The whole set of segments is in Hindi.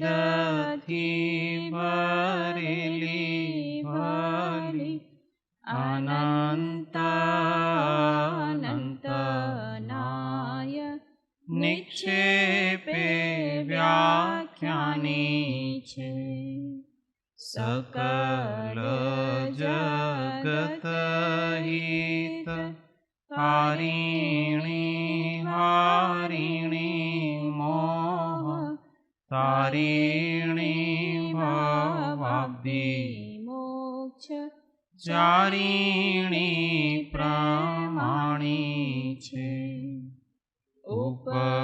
વેદથી ભરેલી ભલી અનંત અનંત નાય નિક્ષેપે વ્યાખ્યાની છે. સકલ જગત હિત તારીણી હારીણી મોહ તારીણી ભવાબ્ધિ મોક્ષ ચારીણી પ્રમાણી છે. ઉપમાપ્યાની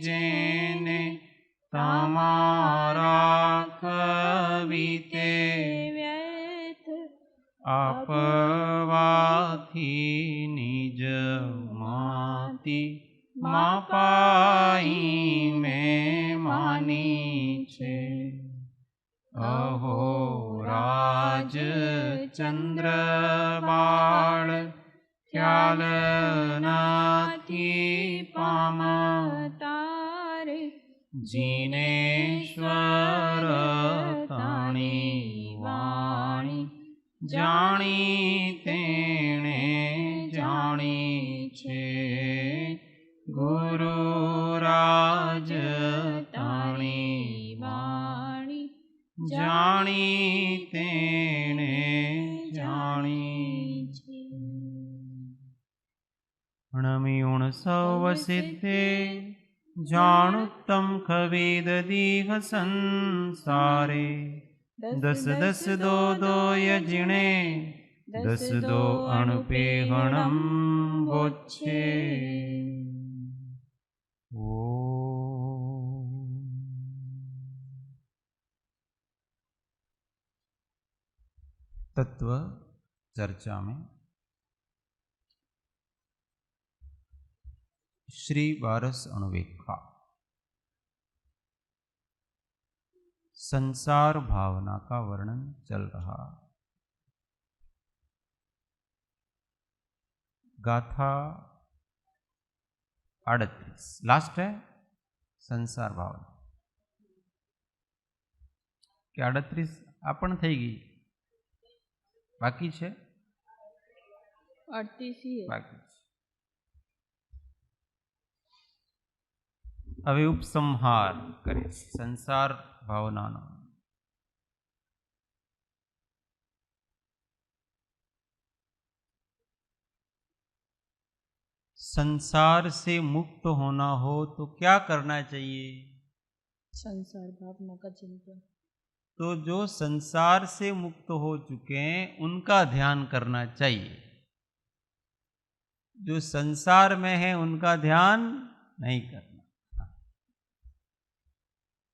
જેને તમારા કવિતે વ્યથ આપવાથી નિજ માતી માપાઈ મેં માની છે. અહો રાજ ચંદ્રવાળ ખ્યાલ નથી પામતા રે જીનેશ્વર તાણી વાણી જાણી તેણે જાણી છે. ગુરુ રાજ તાણી વાણી જાણી તેણે જાણી છે. અણમિયુણ સૌ સિદ્ધે જાણુત્તમ ખવેદ દીહ સંસારે દસ દસ દો દોય જીણે દસ દો અણુપે ગણમ ગોચ્છે. तत्व चर्चा में श्री 12 अणुवेखा संसार भावना का वर्णन चल रहा. गाथा 38 लास्ट है संसार भावना कि 38 आपण થઈ ગઈ બાકી છે 38 બાકી છે. હવે ઉપસંહાર કરે સંસાર ભાવનાનો. संसार से मुक्त होना हो तो क्या करना चाहिए? संसार भावना का चिंतन. तो जो संसार से मुक्त हो चुके हैं उनका ध्यान करना चाहिए. जो संसार में है उनका ध्यान नहीं करना.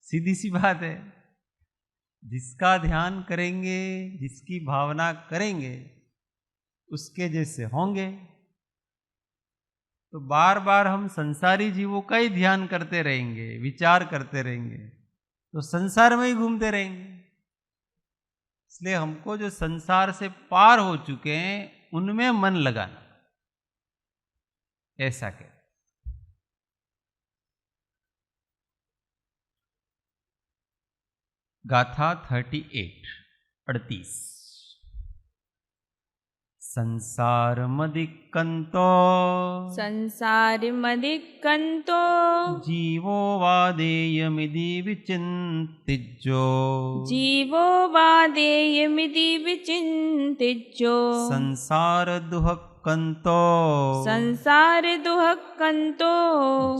सीधी सी बात है. जिसका ध्यान करेंगे जिसकी भावना करेंगे उसके जैसे होंगे. तो बार बार हम संसारी जीवों का ही ध्यान करते रहेंगे विचार करते रहेंगे तो संसार में ही घूमते रहेंगे. इसलिए हमको जो संसार से पार हो चुके हैं उनमें मन लगाना ऐसा कह. गाथा 38 संसार मदिक्कंतो जीवो वादेयमिति विचिन्तिज्जो संसार दुःखंतो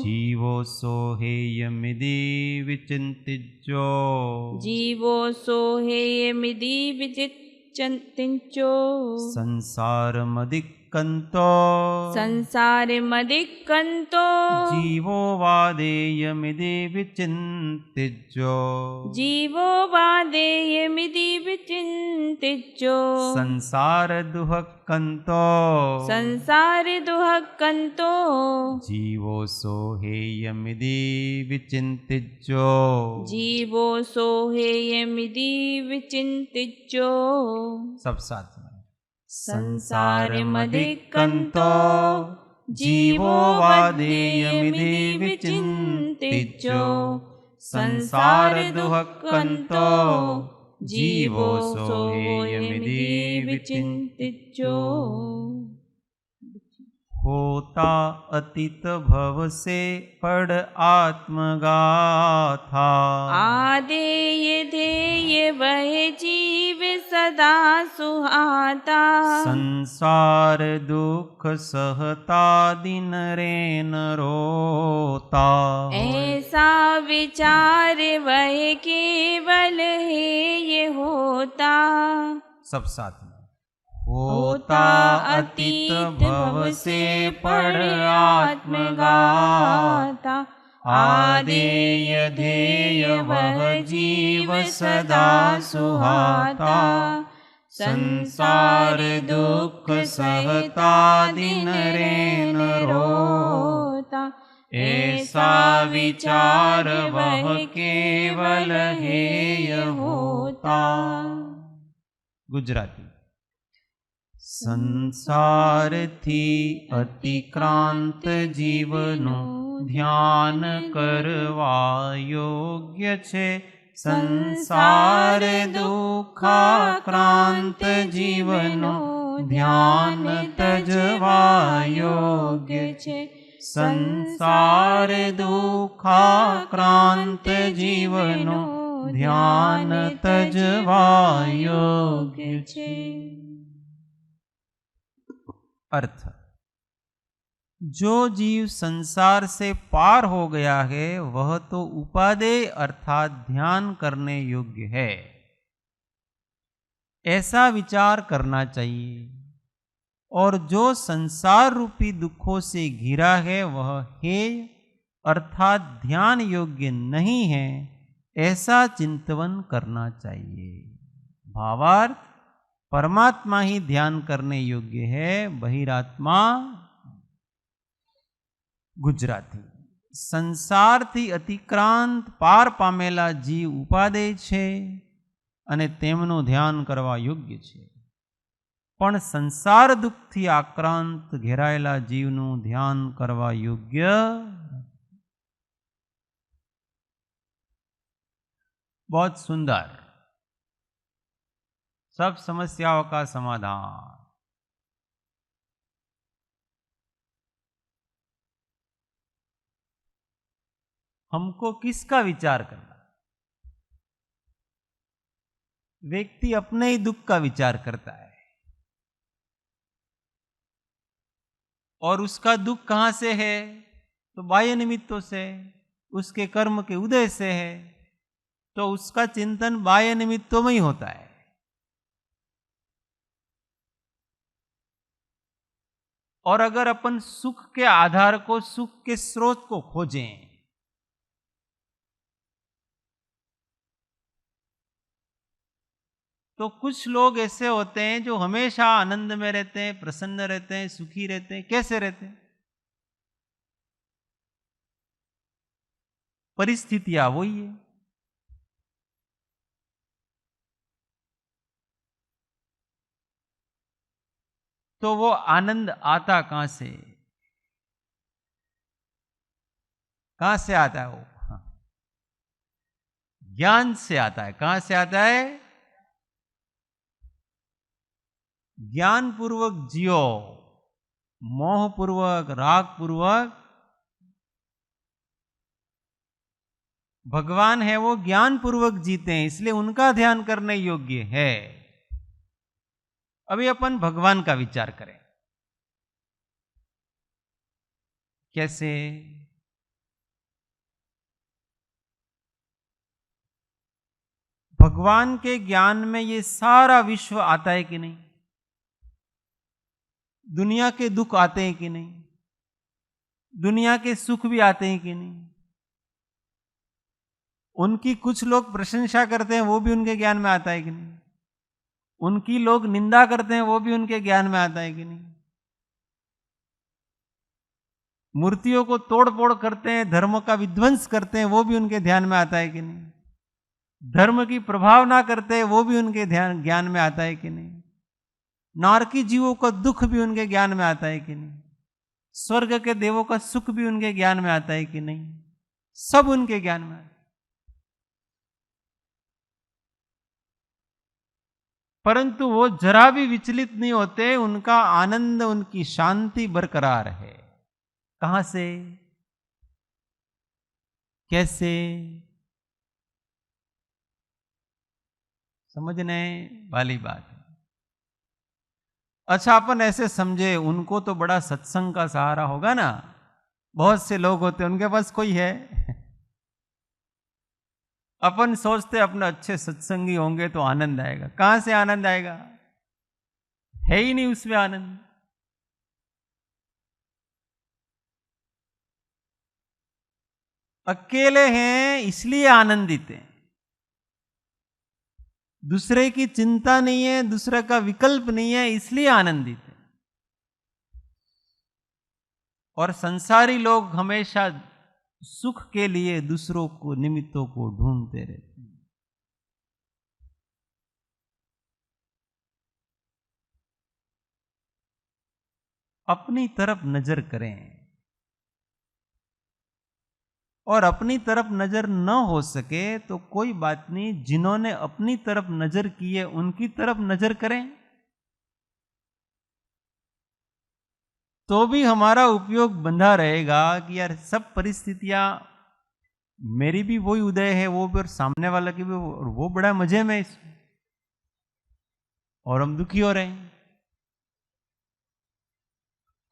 जीवो सोहेयमिति विचिन्तिज्जो संसार मदिक्कंतो जीवो वादेयमिति विचिन्तिज्जो संसार दुःखंतो जीवो सोहेयमिति विचिन्तिज्जो. सब साथ में संसार मदिक्कंतो जीवो वादेयमिति विचिन्तिज्जो चिंतिजो संसार दुःखंतो जीवो सोहेयमिति विचिंतिजो। होता अतीत भव से पढ़ आत्मगाथा, आदेय ध्येय वह जीव सदा सुहाता। संसार दुख सहता दिन रेन रोता, ऐसा विचार वह केवल हेय होता। सब साथ में। होता अतीत भव से पढ़ आत्मगाथा, आदेय ध्येय वह जीव सदा सुहाता। संसार दुख सहता दिन रेन रोता, ऐसा विचार वह केवल हेय होता। गुजराती। संसार थी अतिक्रांत जीवनो ध्यान करवा योग्य छे। संसार दुखाक्रांत जीवनो ध्यान तजवा योग्य छे। संसार दुखाक्रांत जीवनो ध्यान तजवा योग्य छे। अर्थ, जो जीव संसार से पार हो गया है वह तो उपादेय अर्थात ध्यान करने योग्य है, ऐसा विचार करना चाहिए। और जो संसार रूपी दुखों से घिरा है वह हेय अर्थात ध्यान योग्य नहीं है, ऐसा चिंतन करना चाहिए। भावार्थ, परमात्मा ही ध्यान करने योग्य है, बहिरात्मा। गुजराती। संसारथी अतिक्रांत पार पामेला जीव उपादेय छे अने तेमनुं ध्यान करवा योग्य छे, पण संसार दुखथी आक्रांत घेरायेला जीवनुं ध्यान करवा योग्य। बहुत सुंदर। सब समस्याओं का समाधान। हमको किसका विचार करना? व्यक्ति अपने ही दुख का विचार करता है, और उसका दुख कहां से है? तो बाह्य निमित्तों से, उसके कर्म के उदय से है। तो उसका चिंतन बाह्य निमित्तों में ही होता है। और अगर अपन सुख के आधार को, सुख के स्रोत को खोजें, तो कुछ लोग ऐसे होते हैं जो हमेशा आनंद में रहते हैं, प्रसन्न रहते हैं, सुखी रहते हैं। कैसे रहते हैं? परिस्थितियां वही है। तो वो आनंद आता कहां से? कहां से आता है वो? ज्ञान से आता है। कहां से आता है? ज्ञान पूर्वक जियो, मोह पूर्वक, राग पूर्वक। भगवान है वो ज्ञान पूर्वक जीते हैं, इसलिए उनका ध्यान करने योग्य है। अभी अपन भगवान का विचार करें। कैसे? भगवान के ज्ञान में ये सारा विश्व आता है कि नहीं? दुनिया के दुख आते हैं कि नहीं? दुनिया के सुख भी आते हैं कि नहीं? उनकी कुछ लोग प्रशंसा करते हैं, वो भी उनके ज्ञान में आता है कि नहीं? उनकी लोग निंदा करते हैं, वो भी उनके ज्ञान में आता है कि नहीं? मूर्तियों को तोड़ फोड़ करते हैं, धर्म का विध्वंस करते हैं, वो भी उनके ध्यान में आता है कि नहीं? धर्म की प्रभावना करते हैं, वो भी उनके ज्ञान में आता है कि नहीं? नारकी जीवों का दुख भी उनके ज्ञान में आता है कि नहीं? स्वर्ग के देवों का सुख भी उनके ज्ञान में आता है कि नहीं? सब उनके ज्ञान में। परंतु वो जरा भी विचलित नहीं होते, उनका आनंद, उनकी शांति बरकरार है। कहां से, कैसे, समझने वाली बात है। अच्छा, अपन ऐसे समझे उनको तो बड़ा सत्संग का सहारा होगा ना, बहुत से लोग होते हैं उनके पास कोई है। अपन सोचते अपने अच्छे सत्संगी होंगे तो आनंद आएगा। कहां से आनंद आएगा, है ही नहीं उसमें आनंद। अकेले हैं इसलिए आनंदित हैं, दूसरे की चिंता नहीं है, दूसरे का विकल्प नहीं है, इसलिए आनंदित है। और संसारी लोग हमेशा सुख के लिए दूसरों को, निमित्तों को ढूंढते रहते हैं। अपनी तरफ नजर करें, और अपनी तरफ नजर न हो सके तो कोई बात नहीं, जिन्होंने अपनी तरफ नजर की है उनकी तरफ नजर करें, तो भी हमारा उपयोग बंधा रहेगा कि यार सब परिस्थितियां, मेरी भी वही उदय है, वो भी, और सामने वाला की भी, और वो बड़ा मजे में इसमें, और हम दुखी हो रहे हैं।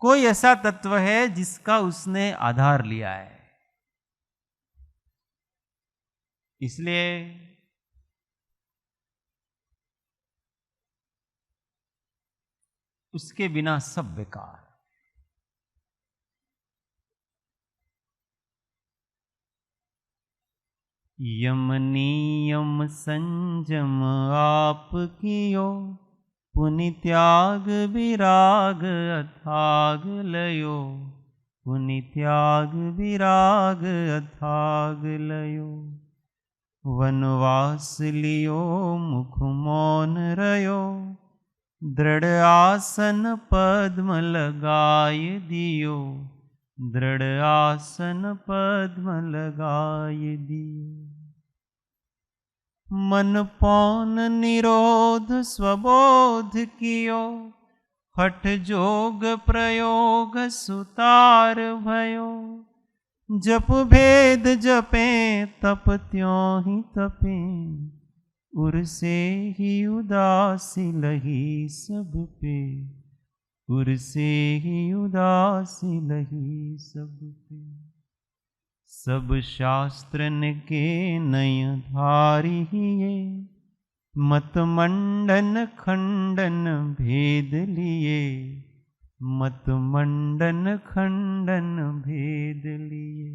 कोई ऐसा तत्व है जिसका उसने आधार लिया है, इसलिए उसके बिना सब बेकार। यम नियम संजम आप कियो, पुनि त्याग विराग अथाग लयो, पुनि त्याग विराग अथाग लयो। वनवास लियो मुख मौन रयो, दृढ़ आसन पद्म लगाय दियो, दृढ़ आसन पद्म लगाय दियो। मन पौन निरोध स्वबोध कियो, हठ जोग प्रयोग सुतार भयो। जप भेद जपे तप त्यों ही तपे, उर से ही उदासी लही सब पे, उर से ही उदासी लही सब पे। सब शास्त्रन के नय धारी हिये, मत मंडन खंडन भेद लिए, मत मंडन खंडन भेद लिए।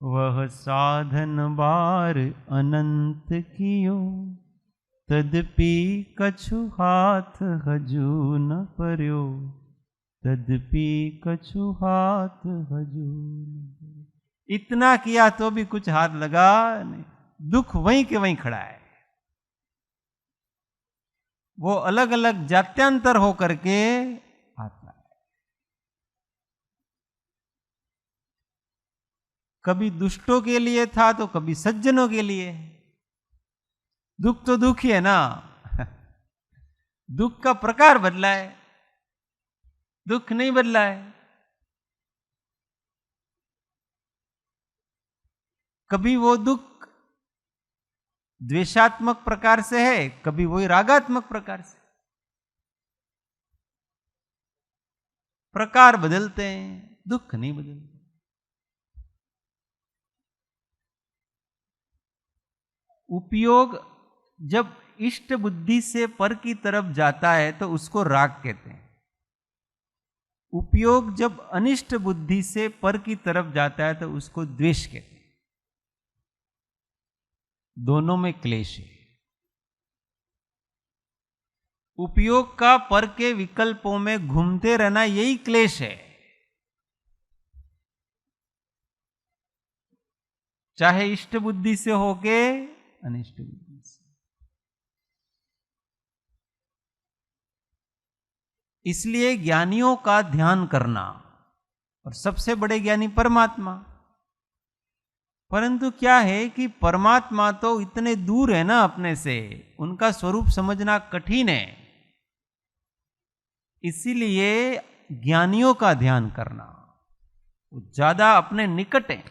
वह साधन बार अनंत कियो, तदपि कछु हाथ हजू न पर्यो, तदपि कछु हाथ हजू न पर्यो। इतना किया तो भी कुछ हाथ लगा नहीं, दुख वहीं के वहीं खड़ा है। वो अलग अलग जात्यांतर होकर के आता है। कभी दुष्टों के लिए था तो कभी सज्जनों के लिए। दुख तो दुख ही है ना, दुख का प्रकार बदला है, दुख नहीं बदला है। कभी वो दुख द्वेषात्मक प्रकार से है, कभी वही रागात्मक प्रकार से। प्रकार बदलते हैं, दुख नहीं बदलते। उपयोग जब इष्ट बुद्धि से पर की तरफ जाता है तो उसको राग कहते हैं। उपयोग जब अनिष्ट बुद्धि से पर की तरफ जाता है तो उसको द्वेष कहते हैं। दोनों में क्लेश है। उपयोग का पर के विकल्पों में घूमते रहना, यही क्लेश है। चाहे इष्ट बुद्धि से होके अनिष्ट बुद्धि से। इसलिए ज्ञानियों का ध्यान करना, और सबसे बड़े ज्ञानी परमात्मा, परंतु क्या है कि परमात्मा तो इतने दूर है ना अपने से, उनका स्वरूप समझना कठिन है। इसीलिए ज्ञानियों का ध्यान करना, वो ज्यादा अपने निकट है।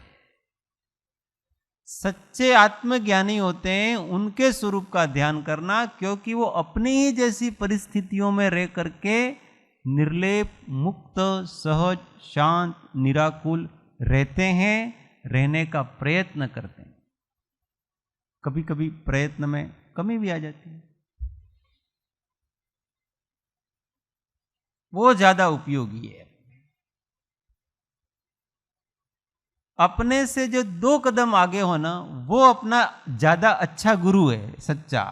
सच्चे आत्मज्ञानी होते हैं, उनके स्वरूप का ध्यान करना, क्योंकि वो अपनी ही जैसी परिस्थितियों में रह करके निर्लेप, मुक्त, सहज, शांत, निराकुल रहते हैं, रहने का प्रयत्न करते हैं। कभी कभी प्रयत्न में कमी भी आ जाती है, वो ज्यादा उपयोगी है। अपने से जो 2 कदम आगे हो ना, वो अपना ज्यादा अच्छा गुरु है सच्चा।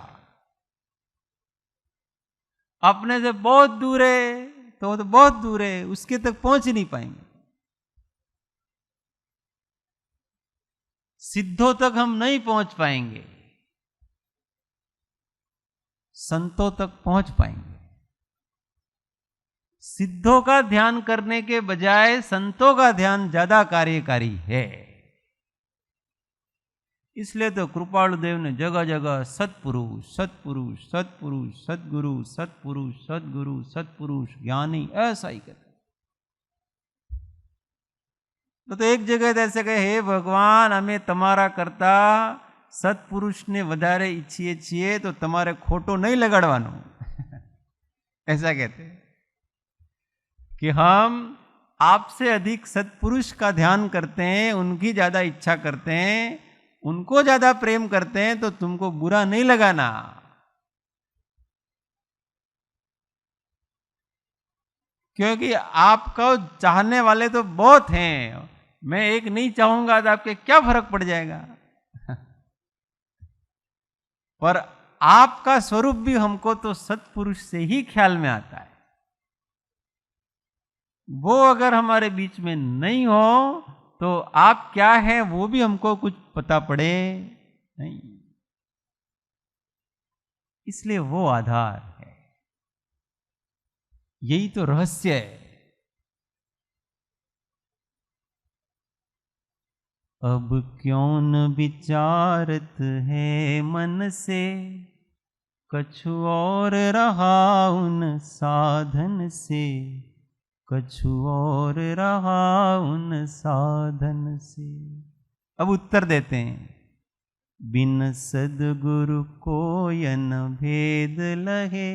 अपने से बहुत दूर है तो वो तो बहुत दूर है, उसके तक पहुंच ही नहीं पाएंगे। सिद्धों तक हम नहीं पहुंच पाएंगे, संतों तक पहुंच पाएंगे। सिद्धों का ध्यान करने के बजाय संतों का ध्यान ज्यादा कार्यकारी है। इसलिए तो कृपालु देव ने जगह जगह सत्पुरुष सत्पुरुष सत्पुरुष, सदगुरु सत्पुरुष सदगुरु सत्पुरुष ज्ञानी, ऐसा ही कहते। तो एक जगह तो ऐसे कहे, हे भगवान हमें तमारा करता सत्पुरुष ने વધારે ઈચ્છીએ છીએ તો તમારે ખોટો નહીં લગાડવાનો। ऐसा कहते हैं कि हम आपसे अधिक सत्पुरुष का ध्यान करते हैं, उनकी ज्यादा इच्छा करते हैं, उनको ज्यादा प्रेम करते हैं, तो तुमको बुरा नहीं लगाना। क्योंकि आपको चाहने वाले तो बहुत हैं, मैं एक नहीं चाहूंगा तो आपके क्या फर्क पड़ जाएगा। पर आपका स्वरूप भी हमको तो सत्पुरुष से ही ख्याल में आता है। वो अगर हमारे बीच में नहीं हो तो आप क्या है वो भी हमको कुछ पता पड़े नहीं। इसलिए वो आधार है, यही तो रहस्य है। अब क्यों न विचारत है मन से, कछु और रहा उन साधन से, कछु और रहा उन साधन से। अब उत्तर देते हैं, बिन सद्गुरु कोयन भेद लहे,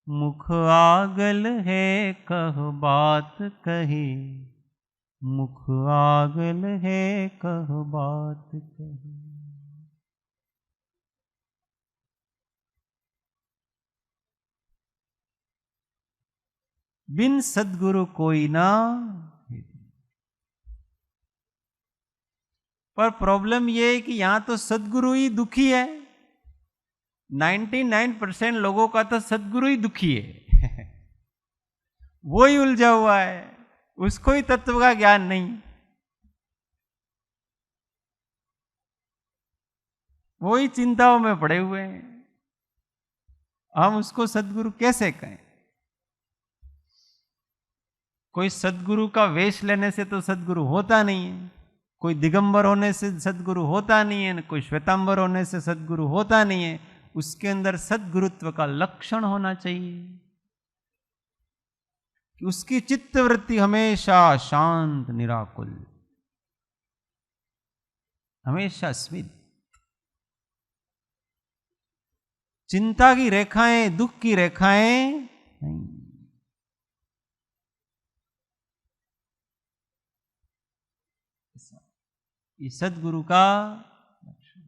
मुख आगल है कह बात कहे, मुख आगल है कह बात कहे। बिन सद्गुरु कोई ना। पर प्रॉब्लम यह है कि यहां तो सद्गुरु ही दुखी है। 99% लोगों का तो सद्गुरु ही दुखी है। वो ही उलझा हुआ है, उसको ही तत्व का ज्ञान नहीं, वो ही चिंताओं में पड़े हुए हैं। हम उसको सद्गुरु कैसे कहें? कोई सद्गुरु का वेश लेने से तो सद्गुरु होता नहीं है, कोई दिगंबर होने से सद्गुरु होता नहीं है, कोई श्वेतांबर होने से सद्गुरु होता नहीं है। उसके अंदर सद्गुरुत्व का लक्षण होना चाहिए कि उसकी चित्तवृत्ति हमेशा शांत निराकुल, हमेशा स्मित, चिंता की रेखाएं, दुख की रेखाएं नहीं। ये सद्गुरु का लक्षण।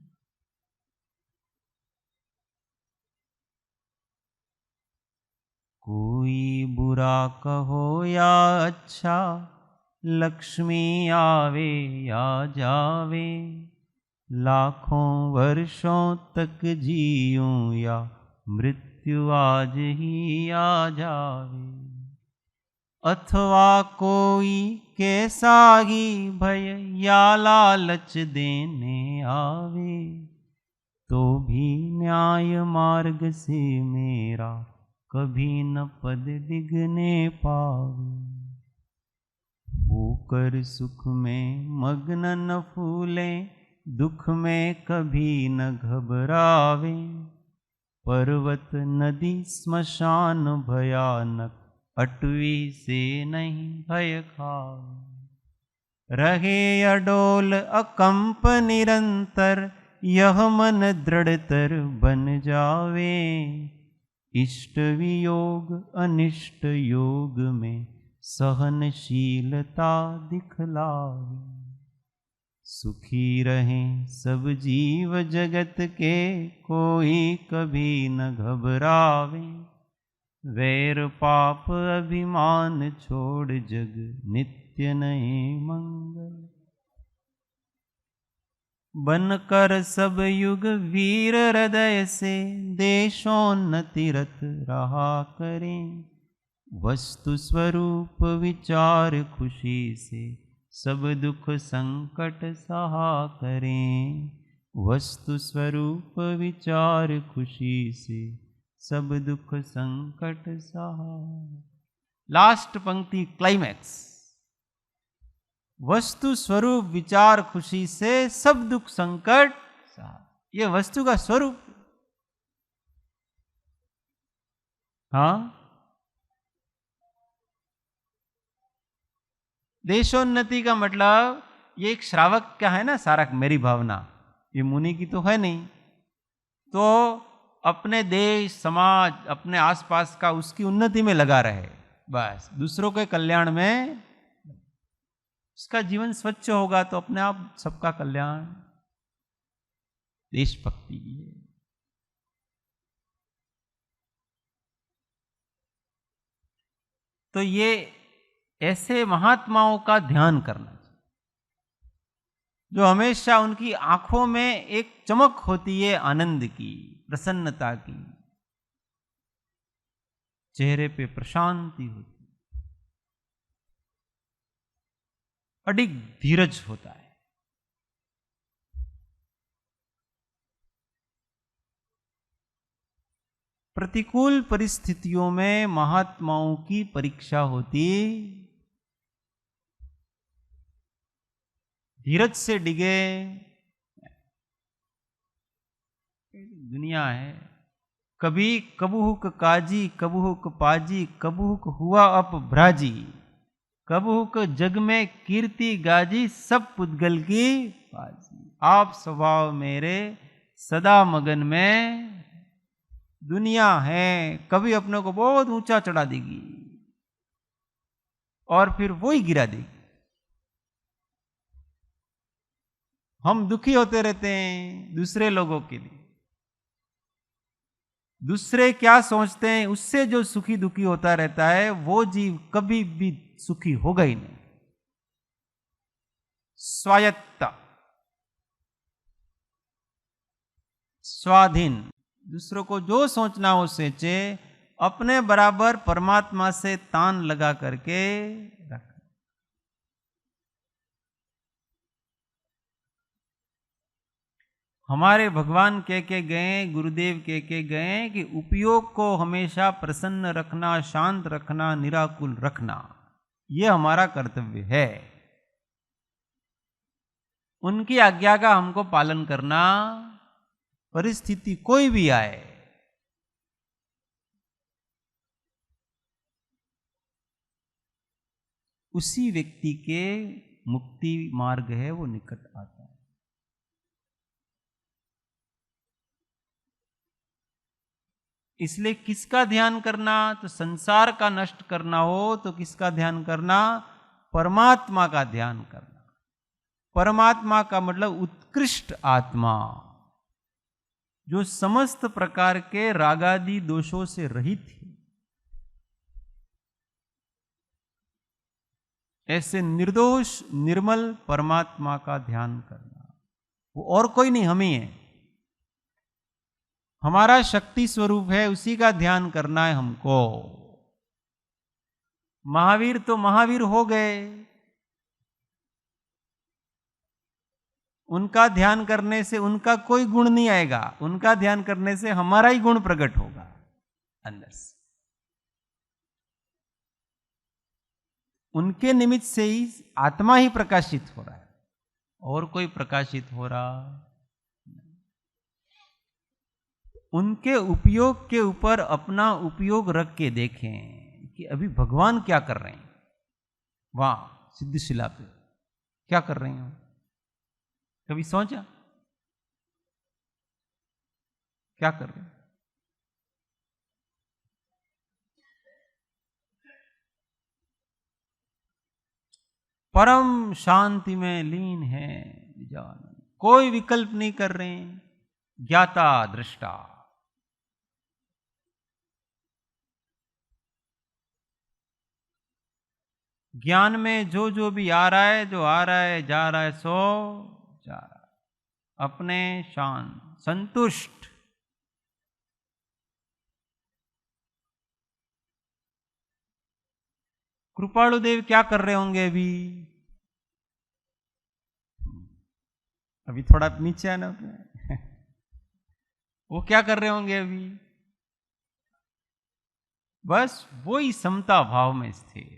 कोई बुरा कहो या अच्छा, लक्ष्मी आवे या जावे, लाखों वर्षों तक जीऊं या मृत्यु आज ही आ जावे। अथवा कोई कैसा ही भय या लालच देने आवे, तो भी न्याय मार्ग से मेरा कभी न पद डिगने पावे। होकर सुख में मग्न न फूले, दुख में कभी न घबरावे। पर्वत नदी स्मशान भयानक, अटवी से नहीं भय खावे। रहे अडोल अकंप निरंतर, यह मन दृढ़तर बन जावे। इष्ट वियोग अनिष्ट योग में, सहनशीलता दिखलावे। सुखी रहें सब जीव जगत के, कोई कभी न घबरावे। वैर पाप अभिमान छोड़, जग नित्य नए मंगल। बनकर सब युग वीर हृदय से, देशोन्नति रत रहा करें। वस्तु स्वरूप विचार खुशी से, सब दुख संकट सहा करें। वस्तु स्वरूप विचार खुशी से, सब दुख संकट सहा। लास्ट पंक्ति क्लाइमैक्स। वस्तु स्वरूप विचार खुशी से, सब दुख संकट सहा। ये वस्तु का स्वरूप। हाँ, देशोन्नति का मतलब ये एक श्रावक क्या है ना, सारा मेरी भावना, ये मुनि की तो है नहीं। तो अपने देश समाज अपने आसपास का उसकी उन्नति में लगा रहे, बस दूसरों के कल्याण में। उसका जीवन स्वच्छ होगा तो अपने आप सबका कल्याण। देशभक्ति है। तो ये ऐसे महात्माओं का ध्यान करना चाहिए, जो हमेशा उनकी आंखों में एक चमक होती है, आनंद की, प्रसन्नता की, चेहरे पे प्रशांति होती, अडिग धीरज होता है। प्रतिकूल परिस्थितियों में महात्माओं की परीक्षा होती, धीरज से डिगे। दुनिया है, कभी कबहुक काजी, कबहुक पाजी, कबहुक हुआ अप भ्राजी। कबहुक जग में कीर्ति गाजी, सब पुद्गल की बाजी। आप स्वभाव मेरे सदा मगन में। दुनिया है, कभी अपने को बहुत ऊंचा चढ़ा देगी और फिर वो ही गिरा देगी। हम दुखी होते रहते हैं दूसरे लोगों के लिए। दूसरे क्या सोचते हैं, उससे जो सुखी दुखी होता रहता है, वो जीव कभी भी सुखी होगा ही नहीं। स्वायत्ता, स्वाधीन, दूसरों को जो सोचना हो सोचे, अपने बराबर परमात्मा से तान लगा करके रख। हमारे भगवान कह के गए, गुरुदेव कह के गए कि उपयोग को हमेशा प्रसन्न रखना, शांत रखना, निराकुल रखना, यह हमारा कर्तव्य है। उनकी आज्ञा का हमको पालन करना, परिस्थिति कोई भी आए। उसी व्यक्ति के मुक्ति मार्ग है वो निकट आता है। इसलिए किसका ध्यान करना, तो संसार का नष्ट करना हो तो किसका ध्यान करना, परमात्मा का ध्यान करना। परमात्मा का मतलब उत्कृष्ट आत्मा, जो समस्त प्रकार के रागादि दोषों से रहित है। ऐसे निर्दोष निर्मल परमात्मा का ध्यान करना। वो और कोई नहीं, हम ही है। हमारा शक्ति स्वरूप है, उसी का ध्यान करना है हमको। महावीर तो महावीर हो गए, उनका ध्यान करने से उनका कोई गुण नहीं आएगा, उनका ध्यान करने से हमारा ही गुण प्रकट होगा अंदर से। उनके निमित्त से ही आत्मा ही प्रकाशित हो रहा है, और कोई प्रकाशित हो रहा। उनके उपयोग के ऊपर अपना उपयोग रख के देखें कि अभी भगवान क्या कर रहे हैं, वहां सिद्धशिला पे क्या कर रहे हैं। कभी सोचा क्या कर रहे हैं? परम शांति में लीन है निजानंद, कोई विकल्प नहीं कर रहे हैं, ज्ञाता दृष्टा। ज्ञान में जो जो भी आ रहा है, जो आ रहा है जा रहा है, सो जा रहा है, अपने शांत संतुष्ट। कृपालु देव क्या कर रहे होंगे अभी? अभी थोड़ा नीचे आना वो क्या कर रहे होंगे अभी? बस वो ही समता भाव में स्थिर।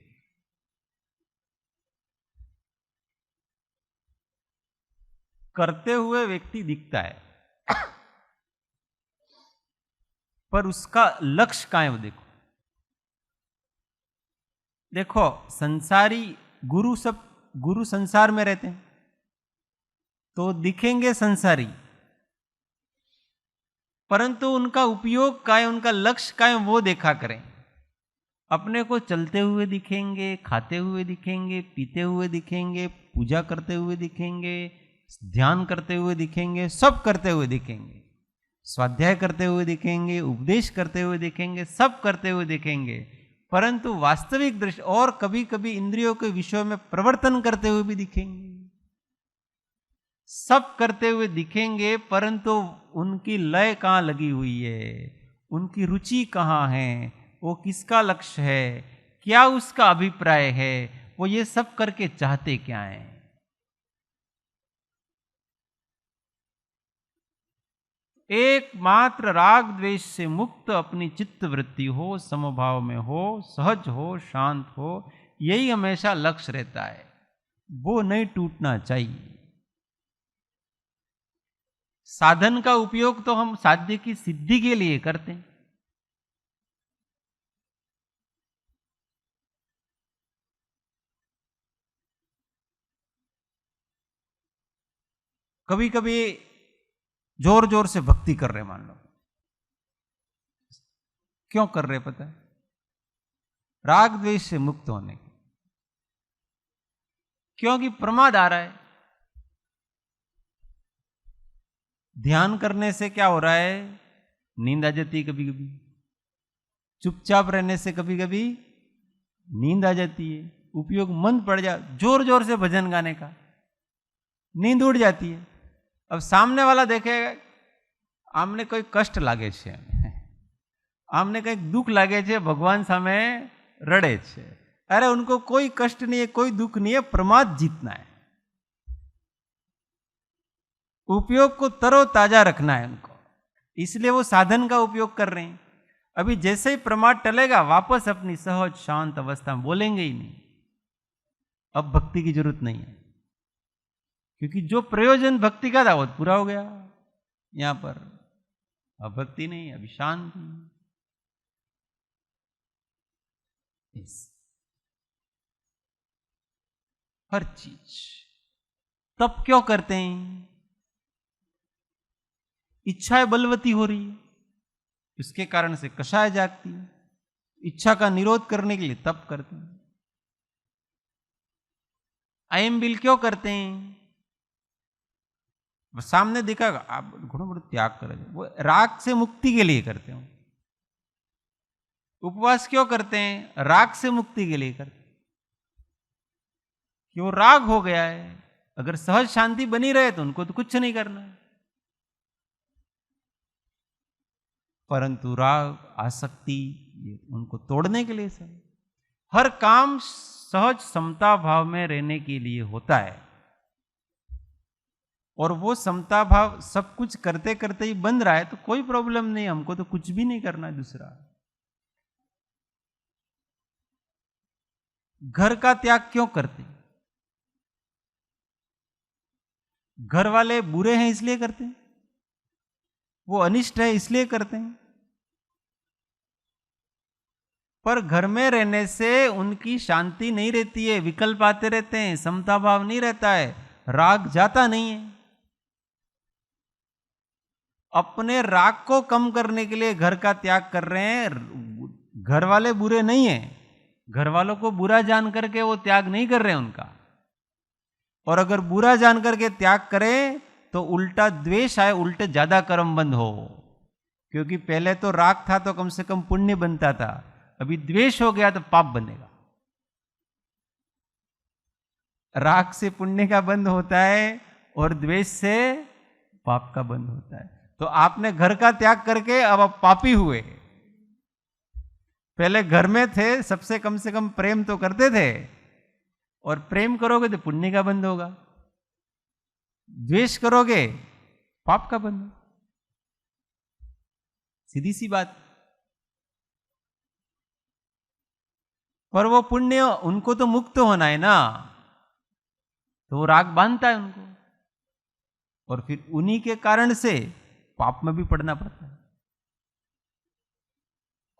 करते हुए व्यक्ति दिखता है, पर उसका लक्ष्य क्या है वो देखो। देखो संसारी गुरु संसार में रहते हैं तो दिखेंगे संसारी, परंतु उनका उपयोग क्या है, उनका लक्ष्य क्या है, वो देखा करें। अपने को चलते हुए दिखेंगे, खाते हुए दिखेंगे, पीते हुए दिखेंगे, पूजा करते हुए दिखेंगे, ध्यान करते हुए दिखेंगे, सब करते हुए दिखेंगे, स्वाध्याय करते हुए दिखेंगे, उपदेश करते हुए दिखेंगे, सब करते हुए दिखेंगे, परंतु वास्तविक दृष्टि और कभी कभी इंद्रियों के विषयों में प्रवर्तन करते हुए भी दिखेंगे। सब करते हुए दिखेंगे, परंतु उनकी लय कहाँ लगी हुई है, उनकी रुचि कहाँ है, वो किसका लक्ष्य है, क्या उसका अभिप्राय है, वो ये सब करके चाहते क्या है। एकमात्र राग द्वेष से मुक्त अपनी चित्त वृत्ति हो, समभाव में हो, सहज हो, शांत हो, यही हमेशा लक्ष्य रहता है, वो नहीं टूटना चाहिए। साधन का उपयोग तो हम साध्य की सिद्धि के लिए करते हैं, कभी कभी जोर जोर से भक्ति कर रहे, मान लो, क्यों कर रहे पता है? राग द्वेष से मुक्त होने के, क्योंकि प्रमाद आ रहा है। ध्यान करने से क्या हो रहा है? नींद आ जाती है कभी कभी, चुपचाप रहने से कभी कभी नींद आ जाती है, उपयोग मन पड़ जा, जोर जोर से भजन गाने का नींद उड़ जाती है। अब सामने वाला देखेगा आमने कोई कष्ट लागे छे, आमने कई दुख लागे छे, भगवान सामे रड़े छे। अरे उनको कोई कष्ट नहीं है, कोई दुख नहीं है, प्रमाद जीतना है, उपयोग को तरोताजा रखना है उनको, इसलिए वो साधन का उपयोग कर रहे हैं। अभी जैसे ही प्रमाद टलेगा वापस अपनी सहज शांत अवस्था में बोलेंगे ही नहीं, अब भक्ति की जरूरत नहीं है, क्योंकि जो प्रयोजन भक्ति का था वो पूरा हो गया। यहां पर अब भक्ति नहीं, अभी शांति। हर चीज तब क्यों करते हैं? इच्छाएं बलवती हो रही है, इसके कारण से कषाय जागती है, इच्छा का निरोध करने के लिए तप करते हैं। अयम बिल क्यों करते हैं? वो सामने दिखागा, आप घणो बड़ो त्याग करे, वो राग से मुक्ति के लिए करते हो। उपवास क्यों करते हैं? राग से मुक्ति के लिए करते हैं, कि वो राग हो गया है, अगर सहज शांति बनी रहे तो उनको तो कुछ नहीं करना है, परंतु राग आसक्ति ये उनको तोड़ने के लिए सब। हर काम सहज समता भाव में रहने के लिए होता है, और वो समता भाव सब कुछ करते करते ही बन रहा है तो कोई प्रॉब्लम नहीं, हमको तो कुछ भी नहीं करना है दूसरा। घर का त्याग क्यों करते हैं? घर वाले बुरे हैं इसलिए करते हैं, वो अनिष्ट है इसलिए करते हैं। पर घर में रहने से उनकी शांति नहीं रहती है, विकल्प आते रहते हैं, समता भाव नहीं रहता है, राग जाता नहीं है। अपने राग को कम करने के लिए घर का त्याग कर रहे हैं। घर वाले बुरे नहीं हैं, घर वालों को बुरा जान करके वो त्याग नहीं कर रहे हैं उनका। और अगर बुरा जान करके त्याग करें तो उल्टा द्वेष आए, उल्टे ज्यादा कर्म बंद हो। क्योंकि पहले तो राग था तो कम से कम पुण्य बनता था, अभी द्वेष हो गया तो पाप बनेगा। राग से पुण्य का बंद होता है और द्वेष से पाप का बंद होता है। तो आपने घर का त्याग करके अब आप पापी हुए। पहले घर में थे, सबसे कम से कम प्रेम तो करते थे, और प्रेम करोगे तो पुण्य का बंद होगा, द्वेष करोगे पाप का बंद होगा। सीधी सी बात। पर वो पुण्य उनको तो मुक्त होना है ना, तो वो राग बांधता है उनको, और फिर उन्हीं के कारण से पाप में भी पड़ना पड़ता है।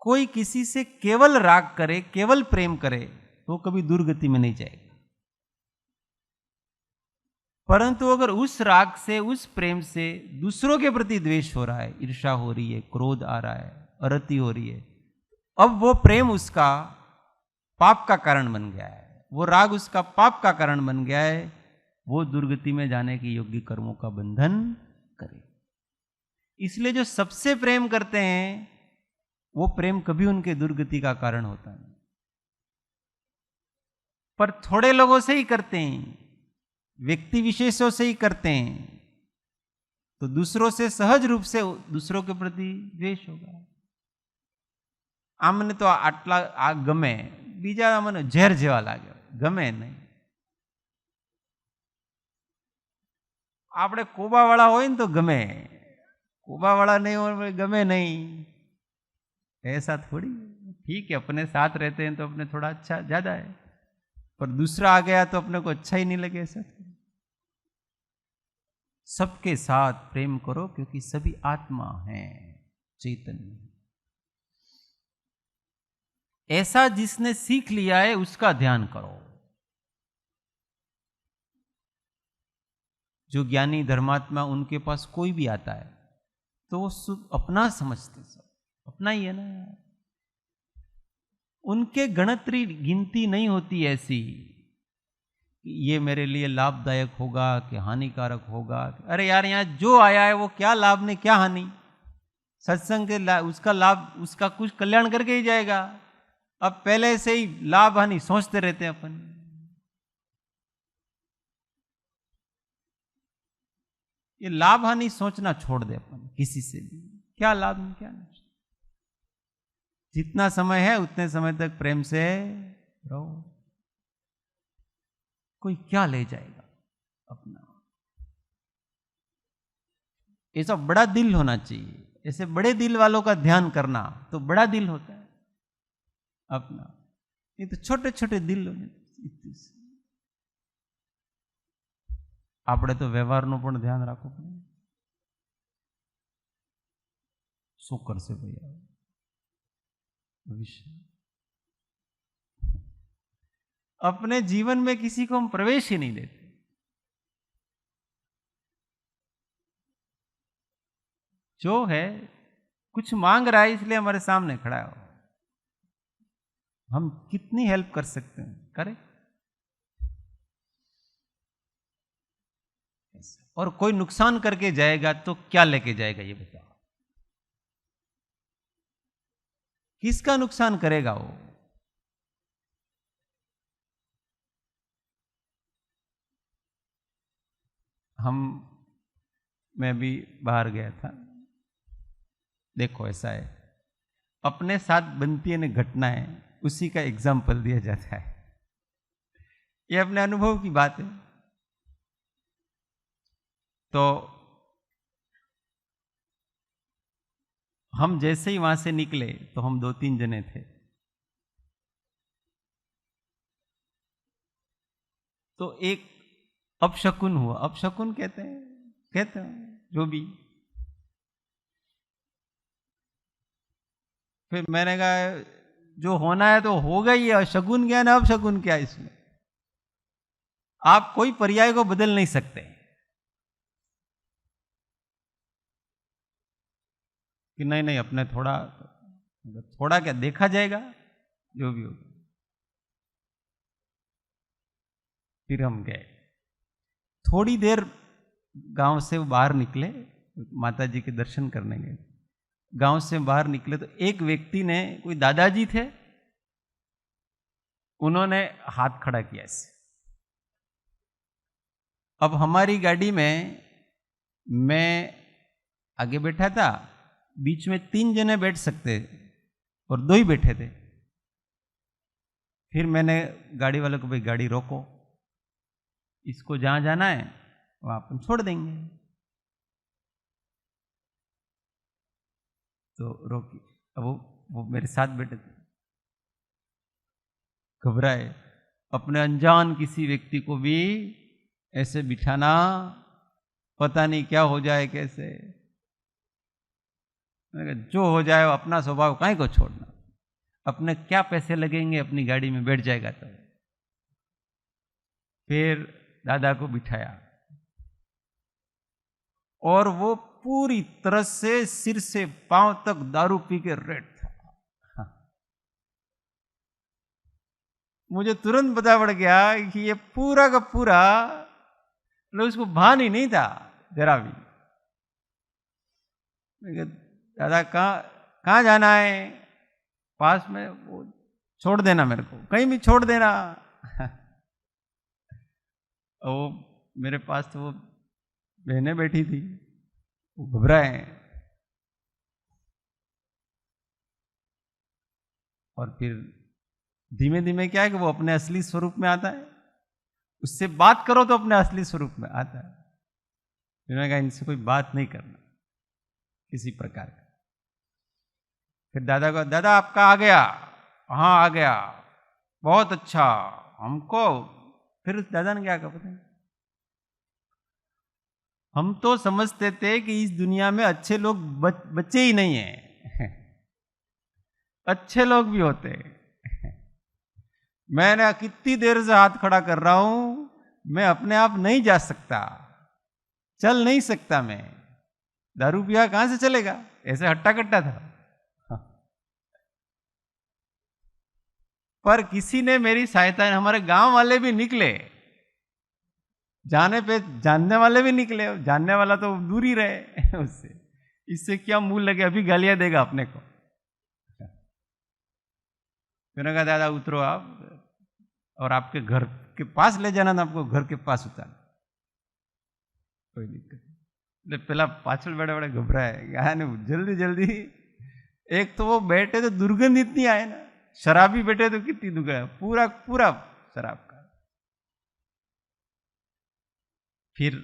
कोई किसी से केवल राग करे, केवल प्रेम करे, तो कभी दुर्गति में नहीं जाएगा। परंतु अगर उस राग से, उस प्रेम से दूसरों के प्रति द्वेष हो रहा है, ईर्ष्या हो रही है, क्रोध आ रहा है, अरति हो रही है, अब वो प्रेम उसका पाप का कारण बन गया है, वो राग उसका पाप का कारण बन गया है। वो दुर्गति में जाने के योग्य कर्मों का बंधन करे। इसलिए जो सबसे प्रेम करते हैं वो प्रेम कभी उनके दुर्गति का कारण होता नहीं। पर थोड़े लोगों से ही करते हैं, व्यक्ति विशेषों से ही करते हैं, तो दूसरों से सहज रूप से दूसरों के प्रति द्वेष होगा। आमने तो आटला आ गमे, बीजा મને ઝેર જેવા લાગે, ગમે નહીં। આપણે કોબાવાળા હોય ને તો ગમે, कोबावाला नहीं हो गमे नहीं, ऐसा थोड़ी। ठीक है, अपने साथ रहते हैं तो अपने थोड़ा अच्छा ज्यादा है, पर दूसरा आ गया तो अपने को अच्छा ही नहीं लगे, ऐसा थोड़ी। सबके साथ प्रेम करो क्योंकि सभी आत्मा हैं, चैतन्य। ऐसा जिसने सीख लिया है उसका ध्यान करो। जो ज्ञानी धर्मात्मा, उनके पास कोई भी आता है तो वो अपना समझते, सब अपना ही है ना। उनके गणतरी गिनती नहीं होती ऐसी कि ये मेरे लिए लाभदायक होगा कि हानिकारक होगा। अरे यार, यहाँ जो आया है वो क्या लाभ ने क्या हानि, सत्संग के उसका लाभ, उसका कुछ कल्याण करके ही जाएगा। अब पहले से ही लाभ हानि सोचते रहते हैं अपन। ये लाभ हानि सोचना छोड़ दे अपन, किसी से भी क्या लाभ नहीं क्या नहीं। जितना समय है उतने समय तक प्रेम से रहो। कोई क्या ले जाएगा अपना। ऐसा बड़ा दिल होना चाहिए, ऐसे बड़े दिल वालों का ध्यान करना तो बड़ा दिल होता है अपना। ये तो छोटे छोटे दिल होने। આપણે તો વ્યવહારનું પણ ધ્યાન રાખવું પડે। શું કરશે ભાઈ भविष्य? अपने जीवन में किसी को हम प्रवेश ही नहीं देते। जो है कुछ मांग रहा है इसलिए हमारे सामने खड़ा है, हम कितनी हेल्प कर सकते हैं, करें। और कोई नुकसान करके जाएगा तो क्या लेके जाएगा ये बताओ। किसका नुकसान करेगा वो? मैं भी बाहर गया था। देखो ऐसा है, अपने साथ बनती है घटनाएं, उसी का एग्जाम्पल दिया जाता है। ये अपने अनुभव की बात है। तो हम जैसे ही वहां से निकले तो हम 2-3 जने थे। तो एक अपशकुन हुआ। अपशकुन कहते हैं जो भी। फिर मैंने कहा जो होना है तो होगा ही है, शकुन क्या ना अपशकुन क्या इसमें। आप कोई पर्याय को बदल नहीं सकते कि नहीं नहीं अपने थोड़ा क्या देखा जाएगा जो भी होगा। फिर हम गए, थोड़ी देर गांव से बाहर निकले, माता जी के दर्शन करने गए। गांव से बाहर निकले तो एक व्यक्ति ने, कोई दादाजी थे, उन्होंने हाथ खड़ा किया ऐसे। अब हमारी गाड़ी में मैं आगे बैठा था, बीच में 3 जने बैठ सकते और 2 ही बैठे थे। फिर मैंने गाड़ी वाले को, भाई गाड़ी रोको, इसको जहां जाना है वहां अपन छोड़ देंगे। तो रोकी। अब वो मेरे साथ बैठे थे, घबराए। अपने अनजान किसी व्यक्ति को भी ऐसे बिठाना, पता नहीं क्या हो जाए कैसे। जो हो जाए अपना स्वभाव काहे को छोड़ना, अपने क्या पैसे लगेंगे, अपनी गाड़ी में बैठ जाएगा। तो फिर दादा को बिठाया और वो पूरी तरह से सिर से पांव तक दारू पी के रेड था। हाँ। मुझे तुरंत पता पड़ गया कि ये पूरा का पूरा, उसको भान ही नहीं था जरा भी। दादा कहाँ जाना है, पास में, वो छोड़ देना मेरे को, कहीं भी छोड़ देना। वो मेरे पास तो वो बहनें बैठी थी, वो घबराए। और फिर धीमे धीमे क्या है कि वो अपने असली स्वरूप में आता है, उससे बात करो तो अपने असली स्वरूप में आता है। फिर मैंने कहा इनसे कोई बात नहीं करना किसी प्रकार का। फिर दादा को, दादा आपका आ गया? हाँ आ गया, बहुत अच्छा। हमको फिर दादा ने क्या कहा पता है, हम तो समझते थे कि इस दुनिया में अच्छे लोग बच्चे ही नहीं हैं, अच्छे लोग भी होते हैं। मैंने कितनी देर से हाथ खड़ा कर रहा हूं, मैं अपने आप नहीं जा सकता, चल नहीं सकता मैं, दारू पिया कहां से चलेगा, ऐसे हट्टा कट्टा था। पर किसी ने मेरी सहायता, हमारे गांव वाले भी निकले, जाने पे जानने वाले भी निकले, जानने वाला तो दूर ही रहे उससे, इससे क्या मुंह लगे, अभी गालियां देगा अपने को। मैंने कहा दादा उतरो आप, और आपके घर के पास ले जाना था, आपको घर के पास उतारना, कोई दिक्कत नहीं। पहला पाछल बड़े बड़े घबराए, यानी जल्दी जल्दी। एक तो वो बैठे तो दुर्गंध इतनी आए ना, शराबी बैठे तो कितनी दुर्गंध, पूरा पूरा शराब का। फिर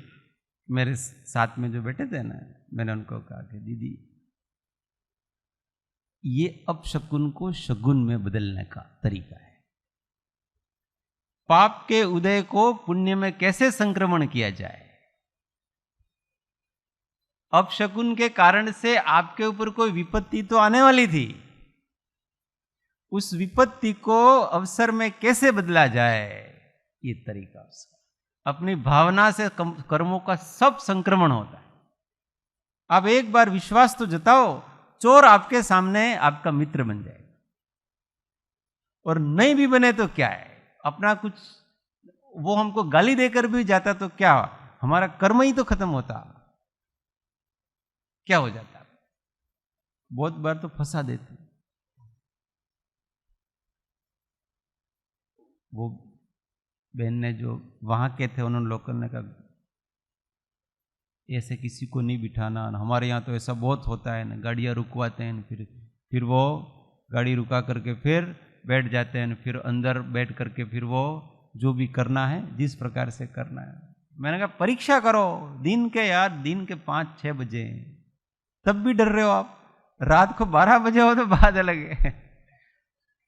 मेरे साथ में जो बैठे थे ना, मैंने उनको कहा कि दीदी ये अपशकुन को शगुन में बदलने का तरीका है। पाप के उदय को पुण्य में कैसे संक्रमण किया जाए। अपशकुन के कारण से आपके ऊपर कोई विपत्ति तो आने वाली थी, उस विपत्ति को अवसर में कैसे बदला जाए, ये तरीका उसका। अपनी भावना से कर्मों का सब संक्रमण होता है। आप एक बार विश्वास तो जताओ, चोर आपके सामने आपका मित्र बन जाएगा, और नहीं भी बने तो क्या है, अपना कुछ वो हमको गाली देकर भी जाता तो क्या, हमारा कर्म ही तो खत्म होता, क्या हो जाता। बहुत बार तो फंसा देते। वो बहन ने जो वहां के थे, उन्होंने लोकल ने कहा ऐसे किसी को नहीं बिठाना, हमारे यहाँ तो ऐसा बहुत होता है ना, गाड़ियाँ रुकवाते हैं, फिर वो गाड़ी रुका करके फिर बैठ जाते हैं, फिर अंदर बैठ करके फिर वो जो भी करना है जिस प्रकार से करना है। मैंने कहा परीक्षा करो दिन के, यार दिन के 5-6 बजे, तब भी डर रहे हो आप, रात को 12 बजे हो तो बात अलग है,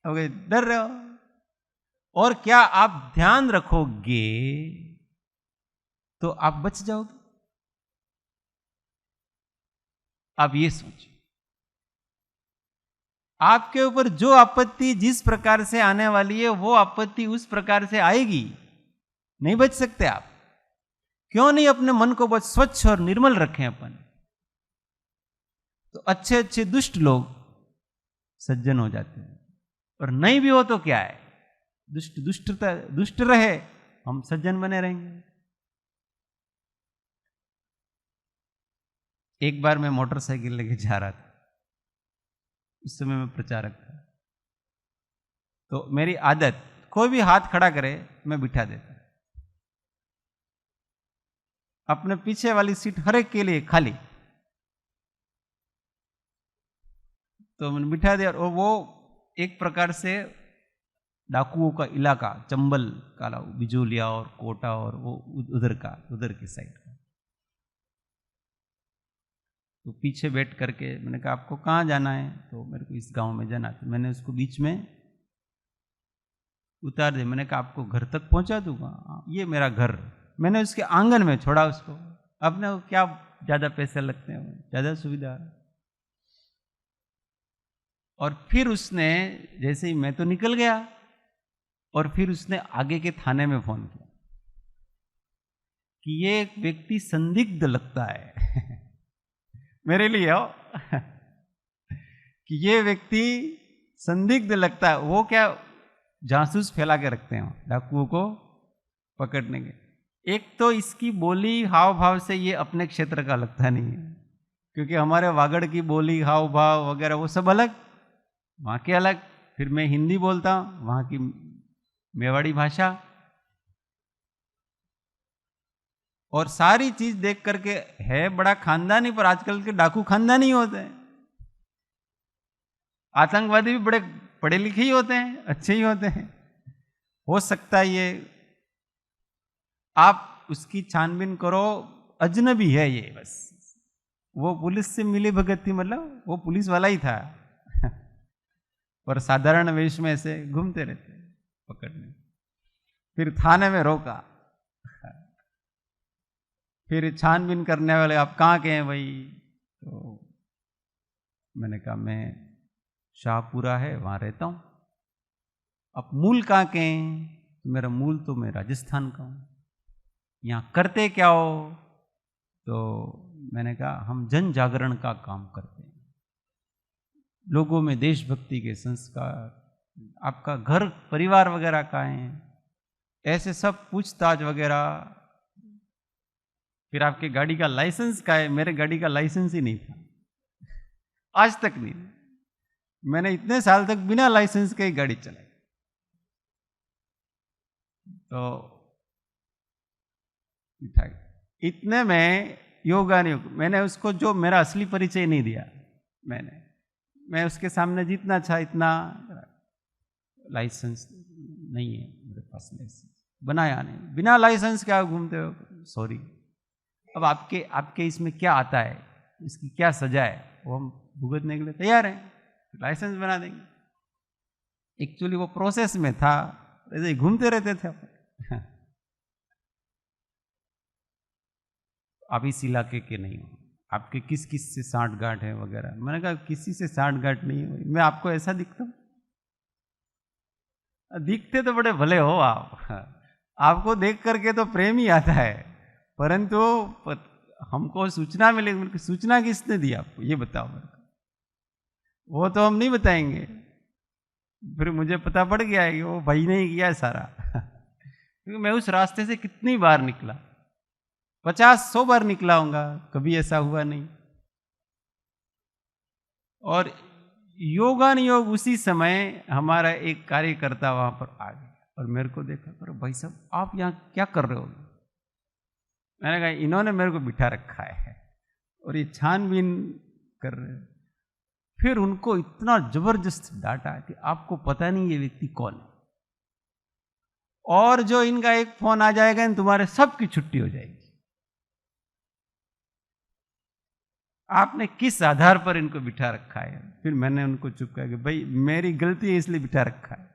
डर रहे हो। और क्या आप ध्यान रखोगे तो आप बच जाओगे। आप ये सोचिए, आपके ऊपर जो आपत्ति जिस प्रकार से आने वाली है वो आपत्ति उस प्रकार से आएगी, नहीं बच सकते आप। क्यों नहीं अपने मन को बहुत स्वच्छ और निर्मल रखें अपन। तो अच्छे अच्छे दुष्ट लोग सज्जन हो जाते हैं, और नहीं भी हो तो क्या है, दुष्ट रहे, हम सज्जन बने रहेंगे। एक बार मैं मोटरसाइकिल लेके जा रहा था, उस समय मैं प्रचारक था, तो मेरी आदत कोई भी हाथ खड़ा करे मैं बिठा देता, अपने पीछे वाली सीट हर एक के लिए खाली, तो मैंने बिठा दिया। और वो एक प्रकार से डाकुओं का इलाका, चंबल काला, बिजोलिया और कोटा और वो उधर की साइड का। तो पीछे बैठ करके मैंने कहा आपको कहाँ जाना है, तो मेरे को इस गांव में जाना था। मैंने उसको बीच में उतार दिया, मैंने कहा आपको घर तक पहुंचा दूंगा, ये मेरा घर। मैंने उसके आंगन में छोड़ा उसको, अपने को क्या ज्यादा पैसे लगते हैं, ज्यादा सुविधा। और फिर उसने, जैसे ही मैं तो निकल गया, और फिर उसने आगे के थाने में फोन किया कि ये एक व्यक्ति संदिग्ध लगता है मेरे लिए हो कि ये व्यक्ति संदिग्ध लगता है। वो क्या जासूस फैला के रखते हैं डाकुओं को पकड़ने के। एक तो इसकी बोली हाव भाव से ये अपने क्षेत्र का लगता नहीं है, क्योंकि हमारे वागड़ की बोली हाव भाव वगैरह वो सब अलग, वहाँ के अलग। फिर मैं हिंदी बोलता हूँ, वहाँ की मेवाड़ी भाषा, और सारी चीज देख करके है बड़ा खानदानी, पर आजकल के डाकू खानदानी होते हैं। आतंकवादी भी बड़े पढ़े लिखे ही होते हैं, अच्छे ही होते हैं। हो सकता है ये, आप उसकी छानबीन करो, अजनबी है ये, बस वो पुलिस से मिली भगत थी, मतलब वो पुलिस वाला ही था पर साधारण वेश में ऐसे घूमते रहते पकड़ने। फिर थाने में रोका, फिर छानबीन करने वाले आप कहाँ के हैं भाई, तो मैंने कहा मैं शाहपुरा है वहाँ रहता हूँ। अब मूल कहाँ के हैं, तो मेरा मूल तो मैं राजस्थान का हूँ। यहाँ करते क्या हो, तो मैंने कहा हम जन जागरण का काम करते हैं, लोगों में देशभक्ति के संस्कार। आपका घर परिवार वगैरह का है, ऐसे सब पूछताछ वगैरह। फिर आपके गाड़ी का लाइसेंस का है, मेरे गाड़ी का लाइसेंस ही नहीं था, आज तक नहीं। मैंने इतने साल तक बिना लाइसेंस के ही गाड़ी चलाई। तो इतने में योगा नहीं, मैंने उसको जो मेरा असली परिचय नहीं दिया, मैं उसके सामने जितना चाहा इतना, लाइसेंस नहीं है मेरे पास, लाइसेंस बनाया नहीं, बिना लाइसेंस क्या घूमते हो, सॉरी। अब आपके इसमें क्या आता है, इसकी क्या सजा है, वो हम भुगतने के लिए तैयार हैं, लाइसेंस बना देंगे। एक्चुअली वो प्रोसेस में था, ऐसे ही घूमते रहते थे। आप इस इलाके के नहीं हो, आपके किस से सांठगांठ है वगैरह। मैंने कहा किसी से सांठगांठ नहीं है, मैं आपको ऐसा दिखता हूं, दिखते तो बड़े भले हो आप, आपको देख करके तो प्रेम ही आता है, परंतु हमको सूचना मिलेगी। सूचना किसने दी आपको, ये बताओ मेरे को। वो तो हम नहीं बताएंगे, फिर मुझे पता पड़ गया है कि वो भाई ने ही किया है सारा क्योंकि मैं उस रास्ते से कितनी बार निकला, 50-100 बार निकला होऊंगा, कभी ऐसा हुआ नहीं। और योगानुयोग उसी समय हमारा एक कार्यकर्ता वहां पर आ गया और मेरे को देखा, अरे भाई साहब आप यहाँ क्या कर रहे हो। मैंने कहा इन्होंने मेरे को बिठा रखा है और ये छानबीन कर रहे हैं। फिर उनको इतना जबरदस्त डांटा कि आपको पता नहीं ये व्यक्ति कौन है, और जो इनका एक फोन आ जाएगा तुम्हारे सबकी छुट्टी हो जाएगी। आपने किस आधार पर इनको बिठा रखा है। फिर मैंने उनको चुप किया कि भाई मेरी गलती है इसलिए बिठा रखा है,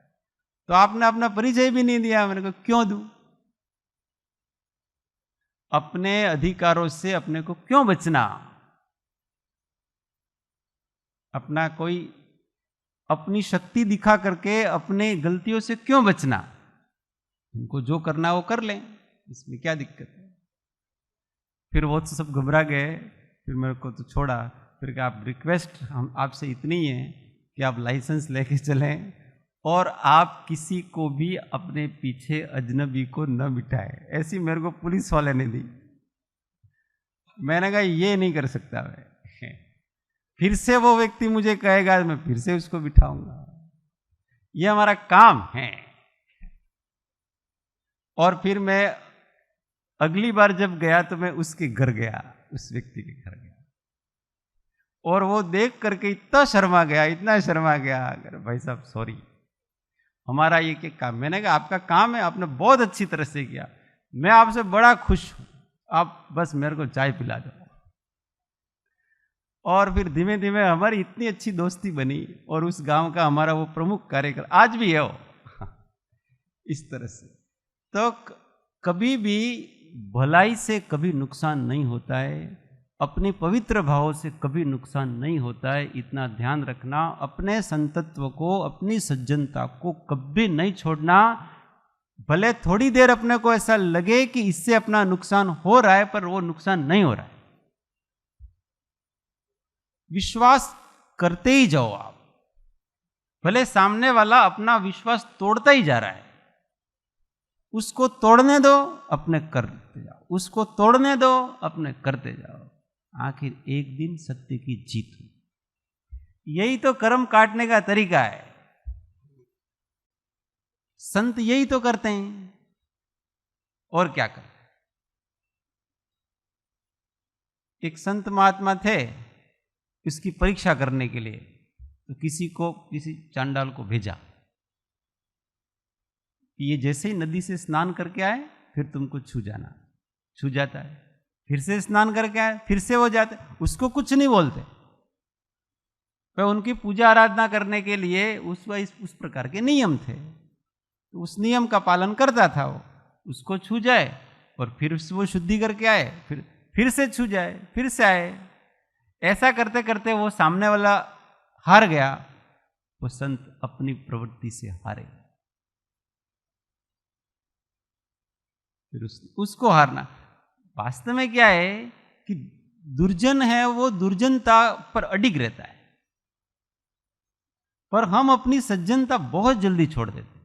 तो आपने अपना परिचय भी नहीं दिया, मैंने कहा क्यों दूं? अपने अधिकारों से अपने को क्यों बचना? अपना कोई अपनी शक्ति दिखा करके अपने गलतियों से क्यों बचना? उनको जो करना वो कर लें, इसमें क्या दिक्कत है? फिर वो तो सब घबरा गए, फिर मेरे को तो छोड़ा। फिर कहा आप रिक्वेस्ट हम आपसे इतनी है कि आप लाइसेंस लेके चलें और आप किसी को भी अपने पीछे अजनबी को न बिठाए। ऐसी मेरे को पुलिस वाले ने दी। मैंने कहा ये नहीं कर सकता मैं, फिर से वो व्यक्ति मुझे कहेगा मैं फिर से उसको बिठाऊंगा, ये हमारा काम है। और फिर मैं अगली बार जब गया तो मैं उसके घर गया, उस व्यक्ति के घर गया, और वो देख करके इतना शर्मा गया, इतना शर्मा गया, अगर भाई साहब सॉरी, हमारा ये क्या काम? मैंने कहा आपका काम है, आपने बहुत अच्छी तरह से किया, मैं आपसे बड़ा खुश हूं, आप बस मेरे को चाय पिला दो। और फिर धीमे धीमे हमारी इतनी अच्छी दोस्ती बनी, और उस गांव का हमारा वो प्रमुख कार्यक्रम आज भी है वो इस तरह से। तो कभी भी भलाई से कभी नुकसान नहीं होता है, अपने पवित्र भावों से कभी नुकसान नहीं होता है, इतना ध्यान रखना। अपने संतत्व को, अपनी सज्जनता को कभी नहीं छोड़ना। भले थोड़ी देर अपने को ऐसा लगे कि इससे अपना नुकसान हो रहा है, पर वो नुकसान नहीं हो रहा है। विश्वास करते ही जाओ आप, भले सामने वाला अपना विश्वास तोड़ता ही जा रहा है, उसको तोड़ने दो, अपने करते जाओ, उसको तोड़ने दो, अपने करते जाओ, आखिर एक दिन सत्य की जीत हुई। यही तो कर्म काटने का तरीका है, संत यही तो करते हैं, और क्या करते हैं। एक संत महात्मा थे, इसकी परीक्षा करने के लिए तो किसी चांडाल को भेजा कि ये जैसे ही नदी से स्नान करके आए फिर तुमको छू जाना। छू जाता है, फिर से स्नान करके आए, फिर से वो जाते, उसको कुछ नहीं बोलते। पर उनकी पूजा आराधना करने के लिए उस प्रकार के नियम थे, तो उस नियम का पालन करता था वो। उसको छू जाए और फिर वो शुद्धि करके आए, फिर से छू जाए, फिर से आए। ऐसा करते करते वो सामने वाला हार गया, वो संत अपनी प्रवृत्ति से हारे। फिर उसको हारना वास्तव में क्या है कि दुर्जन है, वो दुर्जनता पर अडिग रहता है, पर हम अपनी सज्जनता बहुत जल्दी छोड़ देते।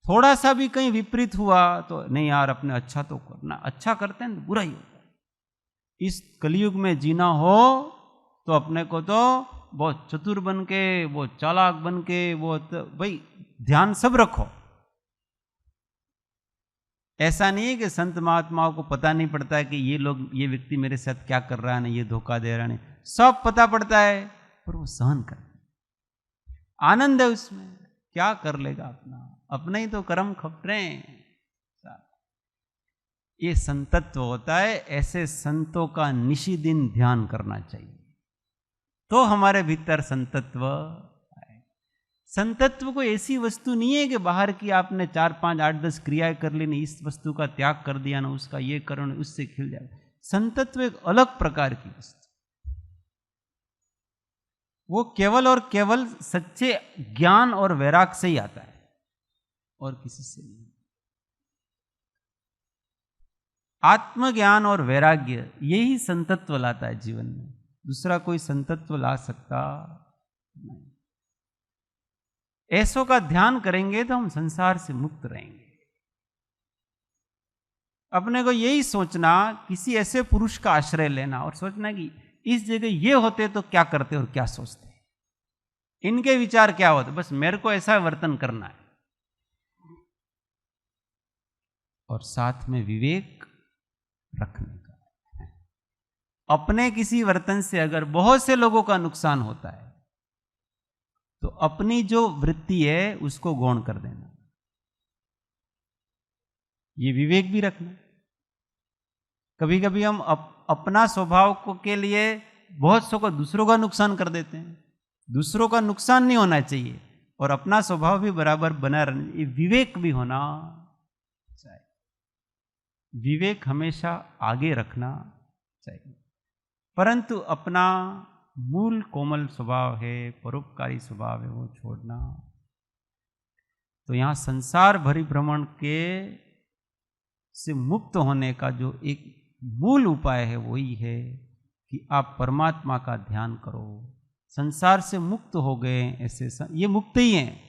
थोड़ा सा भी कहीं विपरीत हुआ तो नहीं यार, अपने अच्छा तो करना, अच्छा करते हैं तो बुरा ही होता है। इस कलयुग में जीना हो तो अपने को तो बहुत चतुर बन के, बहुत चालाक बन के, बहुत भाई ध्यान सब रखो। ऐसा नहीं है कि संत महात्माओं को पता नहीं पड़ता है कि ये व्यक्ति मेरे साथ क्या कर रहा है, नहीं ये धोखा दे रहा है, नहीं, सब पता पड़ता है, पर वो सहन कर, आनंद है उसमें। क्या कर लेगा अपने ही तो कर्म खपरे। ये संतत्व होता है, ऐसे संतों का निशी दिन ध्यान करना चाहिए, तो हमारे भीतर संतत्व आए। संतत्व कोई ऐसी वस्तु नहीं है कि बाहर की आपने 4, 5, 8, 10 क्रियाएं कर ली, नहीं इस वस्तु का त्याग कर दिया, ना उसका ये करो, ना उससे खिल जाए। संतत्व एक अलग प्रकार की वस्तु, वो केवल और केवल सच्चे ज्ञान और वैराग से ही आता है, और किसी से नहीं। आत्मज्ञान और वैराग्य यही संतत्व लाता है जीवन में, दूसरा कोई संतत्व ला सकता नहीं। ऐसों का ध्यान करेंगे तो हम संसार से मुक्त रहेंगे। अपने को यही सोचना, किसी ऐसे पुरुष का आश्रय लेना और सोचना कि इस जगह ये होते तो क्या करते और क्या सोचते, इनके विचार क्या होते, बस मेरे को ऐसा वर्तन करना है। और साथ में विवेक रखने का। अपने किसी वर्तन से अगर बहुत से लोगों का नुकसान होता है तो अपनी जो वृत्ति है उसको गौण कर देना, ये विवेक भी रखना। कभी कभी हम अपना स्वभाव को के लिए बहुत सौ को दूसरों का नुकसान कर देते हैं। दूसरों का नुकसान नहीं होना चाहिए, और अपना स्वभाव भी बराबर बना रहना, ये विवेक भी होना चाहिए। विवेक हमेशा आगे रखना चाहिए, परंतु अपना मूल कोमल स्वभाव है, परोपकारी स्वभाव है, वो छोड़ना। तो यहाँ संसार भरी भ्रमण के से मुक्त होने का जो एक मूल उपाय है वही है कि आप परमात्मा का ध्यान करो। संसार से मुक्त हो गए ऐसे ये मुक्त ही हैं,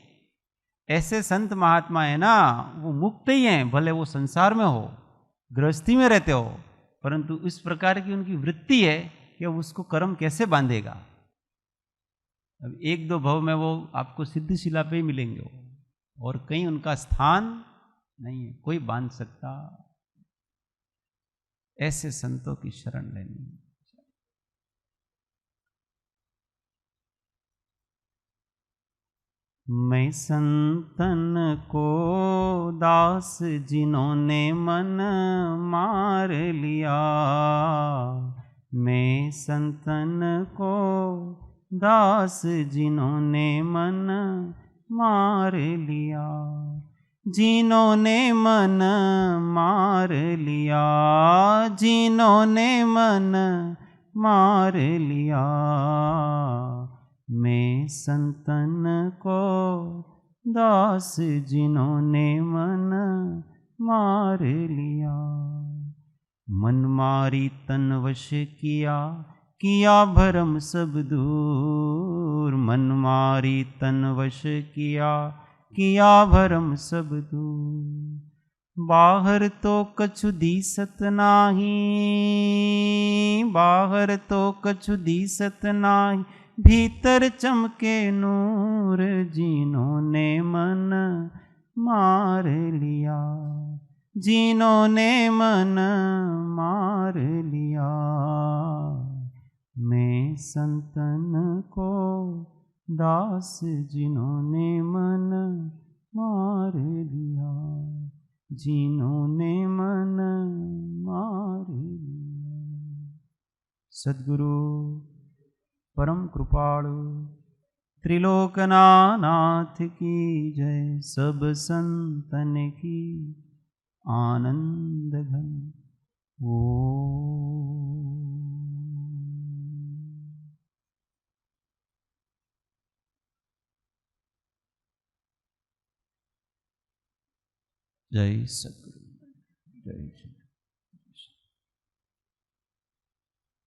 ऐसे संत महात्मा है ना, वो मुक्त ही हैं, भले वो संसार में हो, गृहस्थी में रहते हो, परंतु इस प्रकार की उनकी वृत्ति है कि अब उसको कर्म कैसे बांधेगा। अब एक दो भव में वो आपको सिद्धिशिला पे ही मिलेंगे वो, और कहीं उनका स्थान नहीं है, कोई बांध सकता। ऐसे संतों की शरण लेनी। मैं संतन को दास जिन्होंने मन मार लिया, मैं संतन को दास जिन्होंने मन मार लिया, जिन्होंने मन मार लिया, जिन्होंने मन मार लिया, मैं संतन को दास जिन्होंने मन मार लिया। मन मारी तन वश किया, किया भरम सब दूर, मन मारी तन वश किया, किया भरम सब दूर। बाहर तो कछु दिसत नाही, बाहर तो कछु दिसत नाही, भीतर चमके नूर, जिन्होंने मन मार लिया, जिन्होंने मन मार लिया, मैं संतन को दास जिन्होंने मन मार लिया, जिन्होंने मन मार लिया। सद्गुरु परम कृपालु त्रिलोकनाथ की जय, सब संतन की आनंद घन ओम। जय सद्गुरु, जय सद्गुरु।